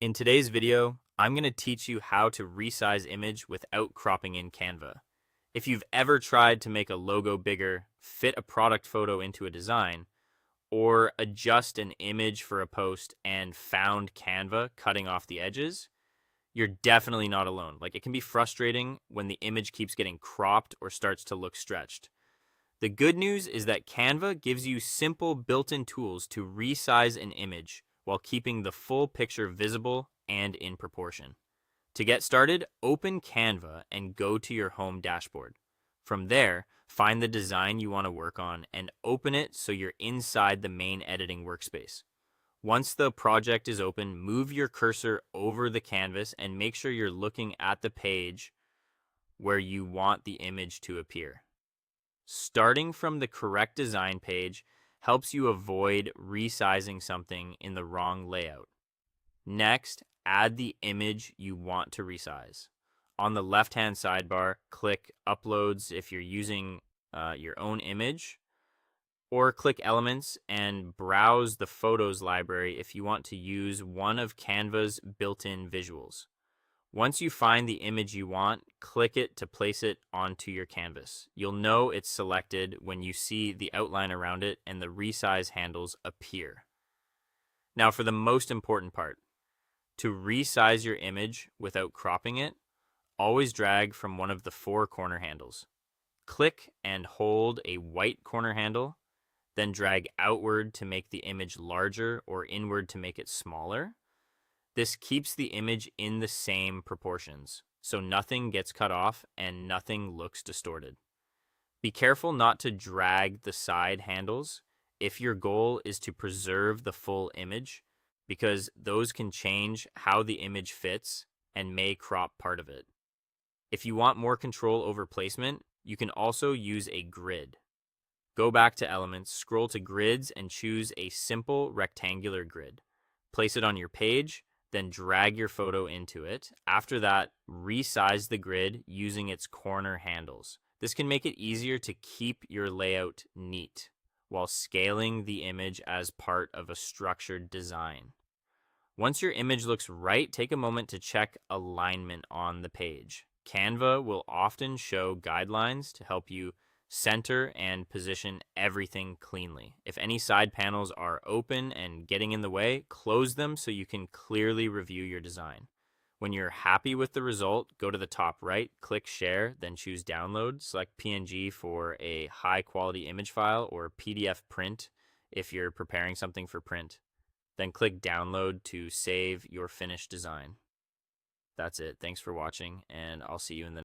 In today's video, I'm going to teach you how to resize image without cropping in Canva. If you've ever tried to make a logo bigger, fit a product photo into a design, or adjust an image for a post and found Canva cutting off the edges, you're definitely not alone. It can be frustrating when the image keeps getting cropped or starts to look stretched. The good news is that Canva gives you simple built-in tools to resize an image while keeping the full picture visible and in proportion. To get started, open Canva and go to your home dashboard. From there, find the design you want to work on and open it so you're inside the main editing workspace. Once the project is open, move your cursor over the canvas and make sure you're looking at the page where you want the image to appear. Starting from the correct design page helps you avoid resizing something in the wrong layout. Next, add the image you want to resize. On the left-hand sidebar, click Uploads if you're using your own image, or click Elements and browse the Photos library if you want to use one of Canva's built-in visuals. Once you find the image you want, click it to place it onto your canvas. You'll know it's selected when you see the outline around it and the resize handles appear. Now for the most important part. To resize your image without cropping it, always drag from one of the four corner handles. Click and hold a white corner handle, then drag outward to make the image larger or inward to make it smaller. This keeps the image in the same proportions, so nothing gets cut off and nothing looks distorted. Be careful not to drag the side handles if your goal is to preserve the full image, because those can change how the image fits and may crop part of it. If you want more control over placement, you can also use a grid. Go back to Elements, scroll to Grids, and choose a simple rectangular grid. Place it on your page, then drag your photo into it. After that, resize the grid using its corner handles. This can make it easier to keep your layout neat while scaling the image as part of a structured design. Once your image looks right, take a moment to check alignment on the page. Canva will often show guidelines to help you center and position everything cleanly. If any side panels are open and getting in the way, close them so you can clearly review your design. When you're happy with the result, go to the top right, click Share, then choose Download. Select PNG for a high quality image file or PDF print if you're preparing something for print. Then click Download to save your finished design. That's it. Thanks for watching, and I'll see you in the